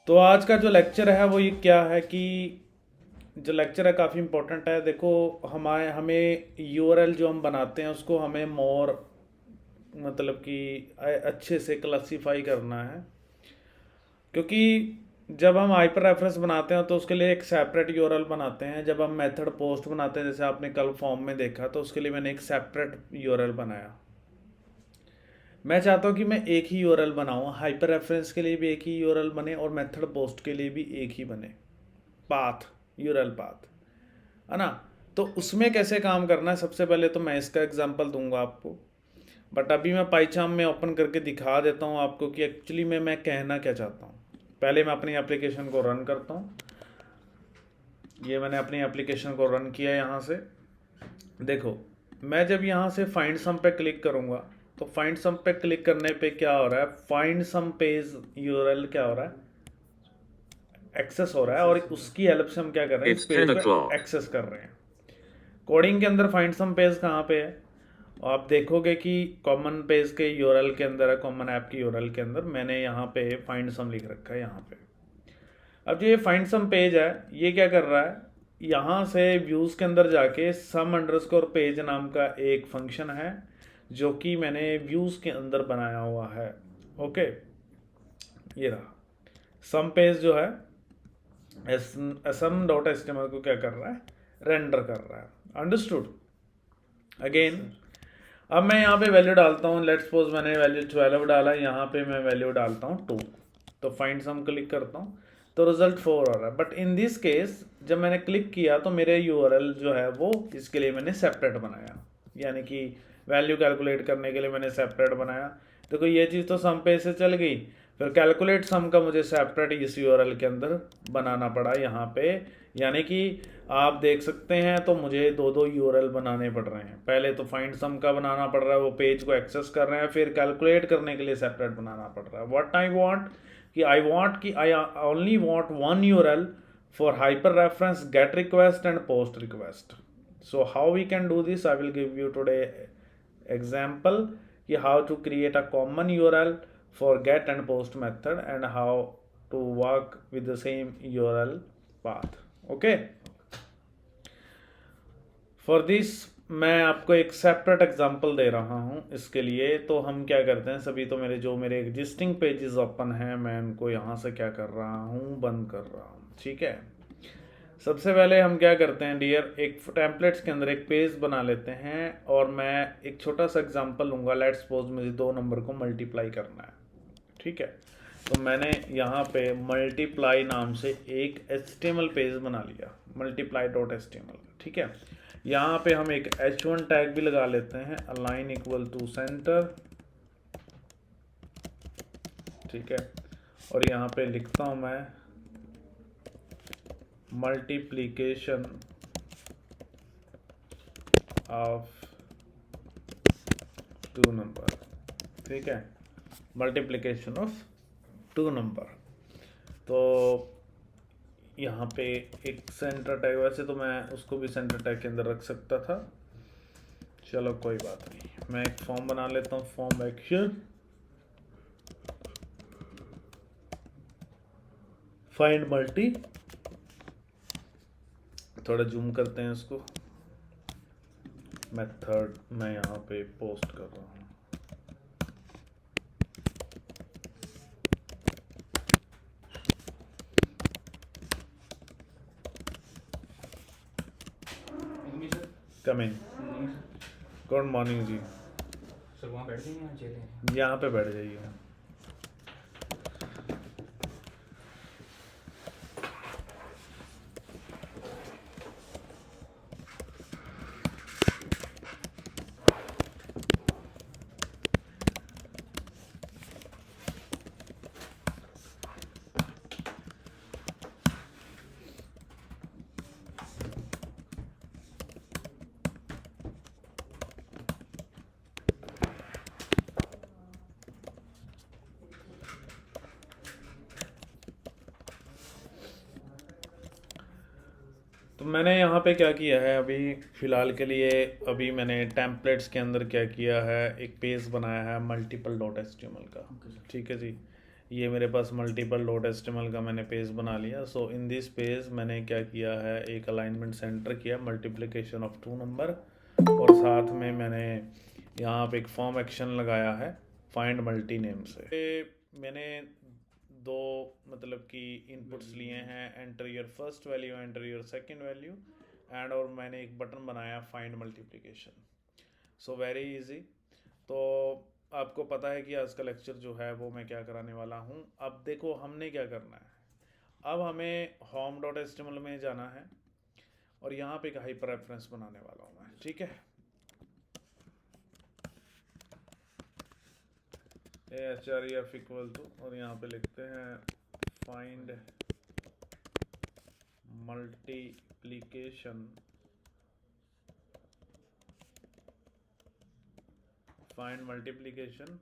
तो आज का जो लेक्चर है वो ये क्या है कि जो लेक्चर है काफ़ी इम्पोर्टेंट है। देखो, हमें यूआरएल जो हम बनाते हैं उसको हमें मोर मतलब कि अच्छे से क्लासीफाई करना है, क्योंकि जब हम हाइपर रेफरेंस बनाते हैं तो उसके लिए एक सेपरेट यूआरएल बनाते हैं। जब हम मेथड पोस्ट बनाते हैं, जैसे आपने कल फॉर्म में देखा, तो उसके लिए मैंने एक सेपरेट यूआरएल बनाया। मैं चाहता हूँ कि मैं एक ही यूआरएल बनाऊँ, हाइपर रेफरेंस के लिए भी एक ही यूआरएल बने और मेथड पोस्ट के लिए भी एक ही बने। पाथ, यूआरएल पाथ, है ना। तो उसमें कैसे काम करना है, सबसे पहले तो मैं इसका एग्जांपल दूंगा आपको। बट अभी मैं पाइचाम में ओपन करके दिखा देता हूँ आपको कि एक्चुअली में मैं कहना क्या चाहता हूँ। पहले मैं अपनी एप्लीकेशन को रन करता हूँ। ये मैंने अपनी एप्लीकेशन को रन किया यहाँ से। देखो, मैं जब यहाँ से फाइंड सम पे क्लिक करूँगा तो फाइंड सम पे क्लिक करने पे क्या हो रहा है, फाइंड सम पेज यूआरएल क्या हो रहा है, एक्सेस हो रहा है। और उसकी हेल्प से हम क्या कर रहे हैं, इस It's पेज 10 को o'clock. एक्सेस कर रहे हैं। कोडिंग के अंदर फाइंड सम पेज कहाँ पे है, आप देखोगे कि कॉमन पेज के यूआरएल के अंदर है, कॉमन ऐप की यूआरएल के अंदर मैंने यहाँ पे फाइंड सम लिख रखा है यहाँ पे। अब जो ये फाइंड सम पेज है, ये क्या कर रहा है, यहाँ से व्यूज़ के अंदर जाके सम अंडरस्कोर पेज नाम का एक फंक्शन है जो कि मैंने व्यूज़ के अंदर बनाया हुआ है। ओके, ये रहा सम पेज जो है, सम डॉट एचटीएमएल को क्या कर रहा है, रेंडर कर रहा है। अंडरस्टूड। अगेन, अब मैं यहाँ पे वैल्यू डालता हूँ। लेट्स सपोज मैंने वैल्यू 12 डाला, यहाँ पे मैं वैल्यू डालता हूँ 2। तो फाइंड सम क्लिक करता हूँ तो रिजल्ट 4 आ रहा है। बट इन दिस केस जब मैंने क्लिक किया तो मेरे यूआरएल जो है वो इसके लिए मैंने सेपरेट बनाया, यानी कि वैल्यू कैलकुलेट करने के लिए मैंने सेपरेट बनाया। देखो, ये चीज़ तो सम पे से चल गई, फिर कैलकुलेट सम का मुझे सेपरेट इस यूआरएल के अंदर बनाना पड़ा यहाँ पे। यानी कि आप देख सकते हैं, तो मुझे दो दो यूआरएल बनाने पड़ रहे हैं। पहले तो फाइंड सम का बनाना पड़ रहा है, वो पेज को एक्सेस कर रहे हैं, फिर कैलकुलेट करने के लिए सेपरेट बनाना पड़ रहा है। व्हाट आई वांट कि I only want one URL for hyper reference get request and post request. So how we can do this, I will give you today example कि how to create a common URL for get and post method and how to work with the same URL path. Okay, for this मैं आपको एक separate example दे रहा हूँ इसके लिए। तो हम क्या करते हैं, सभी तो मेरे एग्जिस्टिंग पेजेस ओपन हैं, मैं उनको यहाँ से क्या कर रहा हूँ, बंद कर रहा हूँ। ठीक है, सबसे पहले हम क्या करते हैं डियर, एक टेम्पलेट्स के अंदर एक पेज बना लेते हैं और मैं एक छोटा सा एग्जांपल लूँगा। लेट्स सपोज मुझे 2 नंबर को मल्टीप्लाई करना है। ठीक है, तो मैंने यहाँ पे मल्टीप्लाई नाम से एक HTML पेज बना लिया, मल्टीप्लाई डॉट HTML। ठीक है, यहाँ पे हम एक H1 टैग भी लगा लेते हैं, अलाइन इक्वल टू सेंटर। ठीक है, और यहाँ पे लिखता हूँ मैं मल्टीप्लीकेशन ऑफ 2 नंबर। ठीक है, मल्टीप्लीकेशन ऑफ 2 नंबर। तो यहाँ पे एक सेंटर टैग, वैसे तो मैं उसको भी सेंटर टैग के अंदर रख सकता था, चलो कोई बात नहीं। मैं एक फॉर्म बना लेता हूँ, फॉर्म एक्शन फाइंड मल्टी। थोड़ा जूम करते हैं इसको। मेथड मैं यहाँ पे पोस्ट कर रहा हूँ। कम इन, गुड मॉर्निंग जी। सर वहाँ बैठ जाएंगे ना चले। यहाँ पे बैठ जाइए। तो मैंने यहाँ पे क्या किया है अभी फ़िलहाल के लिए, अभी मैंने टेम्पलेट्स के अंदर क्या किया है, एक पेज बनाया है मल्टीपल डॉट HTML का। ठीक है जी, ये मेरे पास मल्टीपल डॉट एचटीएमएल का मैंने पेज बना लिया। सो इन दिस पेज मैंने क्या किया है, एक अलाइनमेंट सेंटर किया, मल्टीप्लिकेशन ऑफ 2 नंबर, और साथ में मैंने यहाँ पे एक फॉर्म एक्शन लगाया है फाइंड मल्टी नेम से। मैंने दो मतलब कि इनपुट्स लिए हैं, enter your first value, enter your second value, and और मैंने एक बटन बनाया find multiplication. So very easy. तो आपको पता है कि आज का लेक्चर जो है वो मैं क्या कराने वाला हूँ। अब देखो हमने क्या करना है, अब हमें होम डॉट एचटीएमएल में जाना है और यहाँ पे एक हाइपर रेफरेंस बनाने वाला हूँ मैं, ठीक है। href इक्वल टू, और यहाँ पे लिखते हैं फाइंड मल्टीप्लिकेशन, फाइंड मल्टीप्लिकेशन।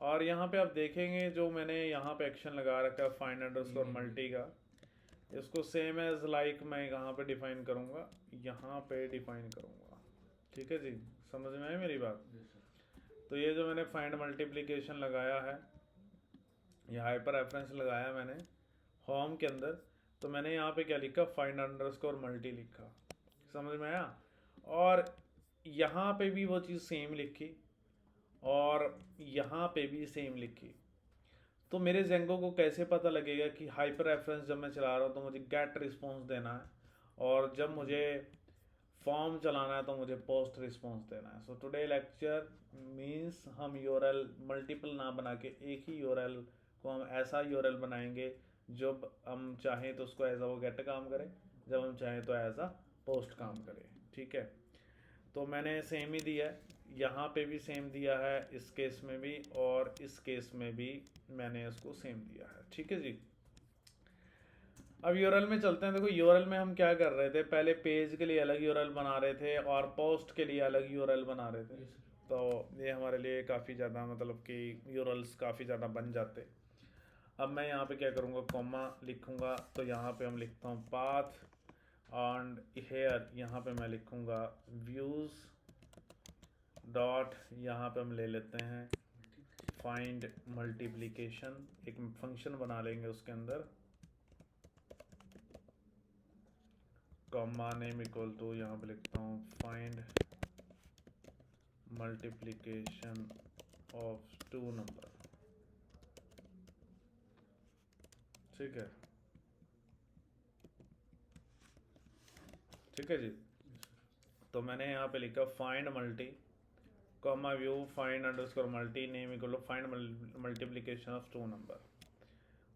और यहाँ पे आप देखेंगे जो मैंने यहाँ पे एक्शन लगा रखा है फाइंड अंडरस्कोर मल्टी का, इसको सेम एज लाइक मैं यहाँ पे डिफाइन करूँगा, यहाँ पे डिफाइन करूँगा, ठीक है जी, समझ में आई मेरी बात। तो ये जो मैंने फाइंड मल्टीप्लिकेशन लगाया है, ये हाइपर रेफरेंस लगाया मैंने होम के अंदर, तो मैंने यहाँ पे क्या लिखा, फाइंड अंडरस्कोर मल्टी लिखा, समझ में आया। और यहाँ पे भी वो चीज़ सेम लिखी और यहाँ पे भी सेम लिखी। तो मेरे जेंगो को कैसे पता लगेगा कि हाइपर रेफरेंस जब मैं चला रहा हूँ तो मुझे गेट रिस्पॉन्स देना है, और जब मुझे फॉर्म चलाना है तो मुझे पोस्ट रिस्पॉन्स देना है। सो टुडे लेक्चर मीन्स हम यूआरएल मल्टीपल ना बना के एक ही यूआरएल को हम ऐसा यूआरएल बनाएंगे जब हम चाहें तो उसको एज अ वो गेट काम करे, जब हम चाहें तो एज अ पोस्ट काम करे, ठीक है। तो मैंने सेम ही दिया है, यहाँ पे भी सेम दिया है, इस केस में भी और इस केस में भी मैंने इसको सेम दिया है, ठीक है जी। अब यूआरएल में चलते हैं। देखो यूआरएल में हम क्या कर रहे थे, पहले पेज के लिए अलग यूआरएल बना रहे थे और पोस्ट के लिए अलग यूआरएल बना रहे थे। तो ये हमारे लिए काफ़ी ज़्यादा मतलब कि यूआरएल्स काफ़ी ज़्यादा बन जाते। अब मैं यहाँ पे क्या करूँगा, कॉमा लिखूँगा, तो यहाँ पे हम लिखता हूँ पाथ, एंड हेयर यहाँ पे मैं लिखूँगा व्यूज़ डॉट, यहाँ पे हम ले लेते हैं फाइंड मल्टीप्लिकेशन, एक फंक्शन बना लेंगे उसके अंदर, कॉमा नेम इक्वल टू, यहाँ पे लिखता हूँ फाइंड मल्टीप्लिकेशन ऑफ 2 नंबर, ठीक है, ठीक है जी। तो मैंने यहाँ पे लिखा find multi comma view find underscore multi name equal to find multiplication of 2 number.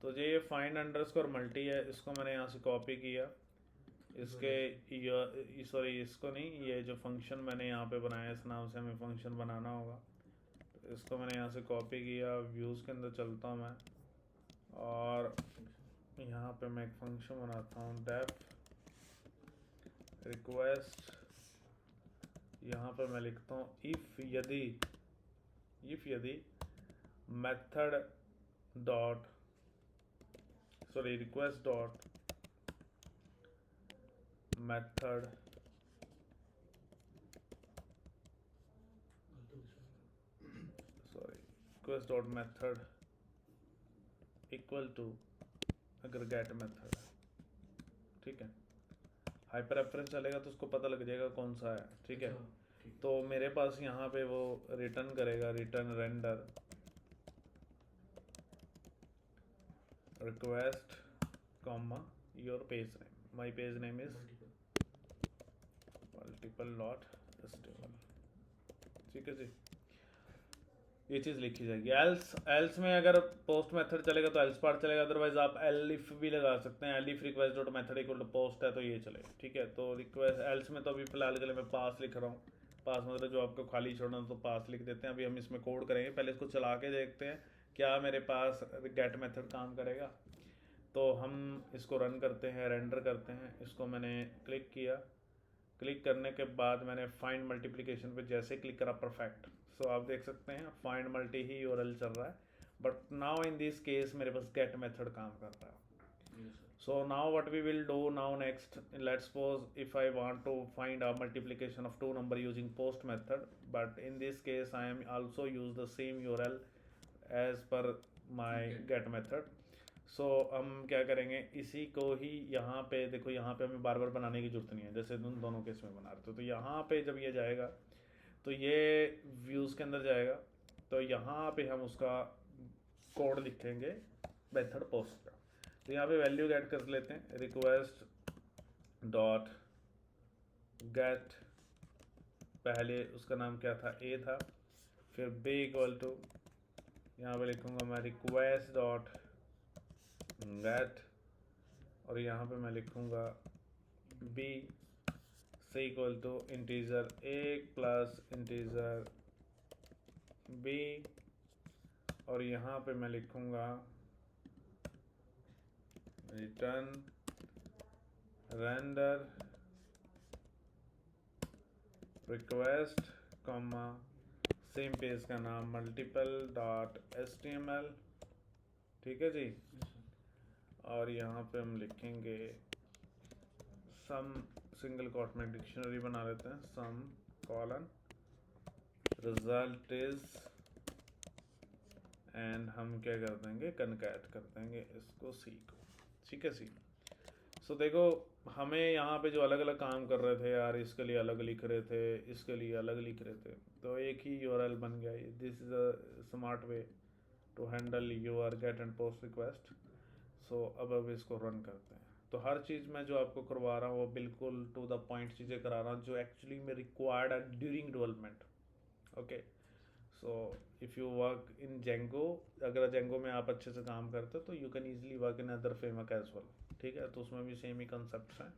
तो ये फाइंड अंडरस्कोर मल्टी है, इसको मैंने यहाँ से कॉपी किया, इसके सॉरी इसको नहीं, ये जो फंक्शन मैंने यहाँ पे बनाया इस नाम से हमें फंक्शन बनाना होगा, तो इसको मैंने यहाँ से कॉपी किया, व्यूज़ के अंदर चलता हूँ मैं और यहाँ पे मैं एक फंक्शन बनाता हूँ डेफ रिक्वेस्ट, यहाँ पर मैं लिखता हूँ इफ़ यदि method dot sorry request dot method request dot method equal to अगर गेट मेथड, ठीक है। हाइपर रेफरेंस चलेगा तो उसको पता लग जाएगा कौन सा है, ठीक है। तो मेरे पास यहाँ पे वो रिटर्न करेगा, return render request comma your page name, my page name is multiple dot HTML, ठीक है जी। ये चीज़ लिखी जाएगी। एल्स में अगर पोस्ट मेथड चलेगा तो एल्स पार्ट चलेगा, अदरवाइज आप एलिफ भी लगा सकते हैं, elif request dot method equal to post है तो ये चलेगा, ठीक है। तो रिक्वेस्ट एल्स में तो अभी फिलहाल के लिए मैं पास लिख रहा हूँ, पास मतलब जो आपको खाली छोड़ना तो पास लिख देते हैं। अभी हम इसमें कोड करेंगे, पहले इसको चला के देखते हैं क्या मेरे पास गेट मेथड काम करेगा। तो हम इसको रन करते हैं, रेंडर करते हैं, इसको मैंने क्लिक किया, क्लिक करने के बाद मैंने फाइंड मल्टीप्लिकेशन पे जैसे क्लिक करा परफेक्ट। सो आप देख सकते हैं फाइंड मल्टी ही यूआरएल चल रहा है, but now in this case मेरे पास गेट मेथड काम कर रहा है। So now what we will do now next, let's suppose if I want to find a multiplication of 2 number using post method, but in this case I am also use the same URL as per my get method. So हम क्या करेंगे, इसी को ही यहाँ पे देखो, यहाँ पे हमें बार बार बनाने की जरूरत नहीं है, जैसे तुम दोनों केस में बना रहे थे। तो यहाँ पे जब ये जाएगा तो ये व्यूज़ के अंदर जाएगा, तो यहाँ पे हम उसका कोड लिखेंगे मेथड पोस्ट का। तो यहाँ पे वैल्यू गेट कर लेते हैं, रिक्वेस्ट डॉट गेट, पहले उसका नाम क्या था, ए था, फिर बी इक्वल टू, यहाँ पे लिखूँगा मैं रिक्वेस्ट डॉट गेट, और यहाँ पे मैं लिखूँगा B C equal to integer A plus integer B, और यहाँ पे मैं लिखूँगा return render request comma same page का नाम मल्टीपल डॉट HTML, ठीक है जी। और यहाँ पे हम लिखेंगे सम, सिंगल कोट में डिक्शनरी बना लेते हैं, सम कॉलन रिजल्ट इज, एंड हम क्या कर देंगे, कनकैट कर देंगे इसको सी को, ठीक है सी। सो देखो हमें यहाँ पे जो अलग अलग काम कर रहे थे यार, इसके लिए अलग लिख रहे थे, इसके लिए अलग लिख रहे थे, तो एक ही URL बन गया। This is a smart way to handle your get and post request. So अब इसको रन करते हैं। तो हर चीज़ मैं जो आपको करवा रहा हूँ वो बिल्कुल टू द पॉइंट चीज़ें करा रहा हूँ जो एक्चुअली में रिक्वायर्ड है during development. Okay, so if you work in Django, अगर जेंगो में आप अच्छे से काम करते हो तो you can easily work in other framework as well, ठीक है। तो उसमें भी सेम ही कंसेप्ट हैं।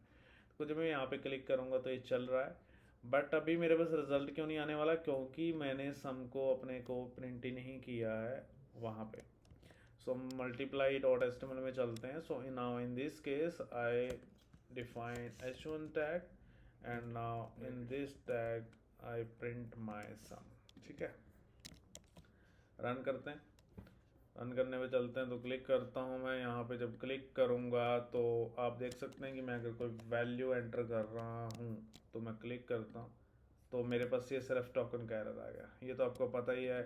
तो जब मैं यहाँ पे क्लिक करूँगा तो ये चल रहा है, बट अभी मेरे पास रिजल्ट क्यों नहीं आने वाला, क्योंकि मैंने सम को अपने को प्रिंट ही नहीं किया है वहाँ पे। सो मल्टीप्लाई डॉट HTML में चलते हैं। So now in this case I define h1 tag, and now in this tag I print my sum, ठीक है। रन करते हैं, रन करने पे चलते हैं। तो क्लिक करता हूँ मैं यहाँ पे, जब क्लिक करूँगा तो आप देख सकते हैं कि मैं अगर कोई वैल्यू एंटर कर रहा हूँ तो मैं क्लिक करता हूँ तो मेरे पास ये सिर्फ टोकन का एरर आ गया। ये तो आपको पता ही है,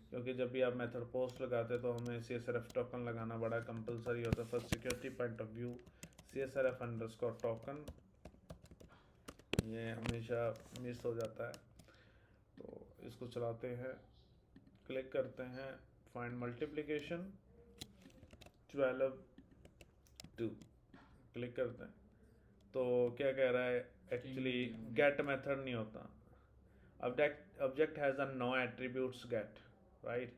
क्योंकि जब भी आप मेथड पोस्ट लगाते हैं तो हमें CSRF टोकन लगाना बड़ा कंपलसरी होता है for security point of view. CSRF underscore token ये हमेशा मिस हो जाता है। तो इसको चलाते हैं, क्लिक करते हैं, फाइंड मल्टीप्लिकेशन 12 2, क्लिक करते हैं। तो क्या कह रहा है, एक्चुअली गेट मेथड नहीं होता, object has a no attributes get, right?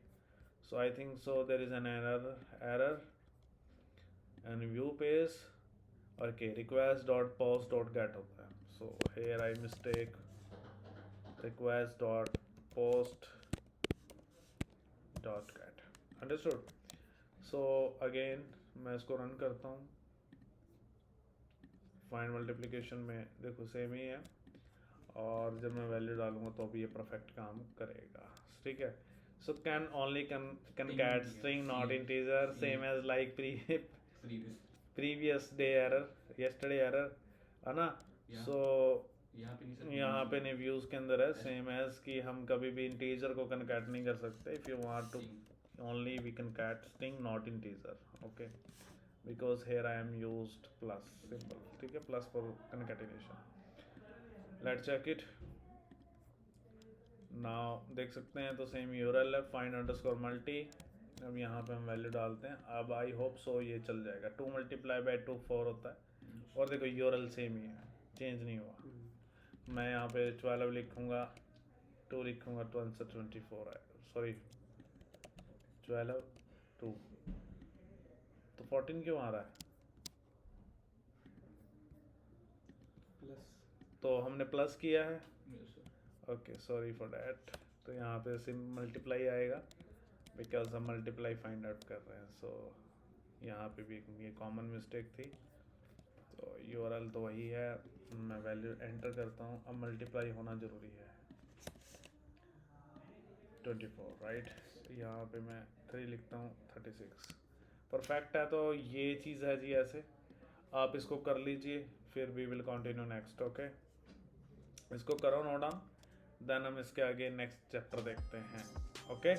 So I think so there is an error and view page, okay, request dot post dot get होता है। So here I mistake, request dot post dot get, understood? So again मैं इसको run करता हूँ, find multiplication में देखो same ही है, और जब मैं वैल्यू डालूंगा तो भी ये परफेक्ट काम करेगा, ठीक है। So can only concat string not integer, same as like previous day error, yesterday error, है ना। सो यहाँ पे नहीं, व्यूज के अंदर है सेम एज कि हम कभी भी इंटीजर को कनकैट नहीं कर सकते। If you want to only we concat string not integer, okay, because here I am used plus symbol, ठीक है, plus for concatenation. Let's check it now, देख सकते हैं तो सेम URL है, फाइंड अंडरस्कोर मल्टी। अब यहाँ पे हम वैल्यू डालते हैं, अब आई होप सो ये चल जाएगा। 2 × 2 4 होता है, और देखो URL सेम ही है, चेंज नहीं हुआ। मैं यहाँ पे 12 लिखूँगा, 2 लिखूँगा, 2 आंसर 24 है, सॉरी 12 2, तो 14 क्यों आ रहा है, प्लस, तो हमने प्लस किया है, ओके, सॉरी फॉर डैट। तो यहाँ पे सिम मल्टीप्लाई आएगा बिकॉज हम मल्टीप्लाई फाइंड आउट कर रहे हैं। सो यहाँ पे भी ये कॉमन मिस्टेक थी। तो URL तो वही है, मैं वैल्यू एंटर करता हूँ, अब मल्टीप्लाई होना ज़रूरी है 24, राइट। यहाँ पे मैं 3 लिखता हूँ, 36 परफेक्ट है। तो ये चीज़ है जी, ऐसे आप इसको कर लीजिए, फिर we will continue next, okay. इसको करो नोट डाउन, देन हम इसके आगे नेक्स्ट चैप्टर देखते हैं, ओके।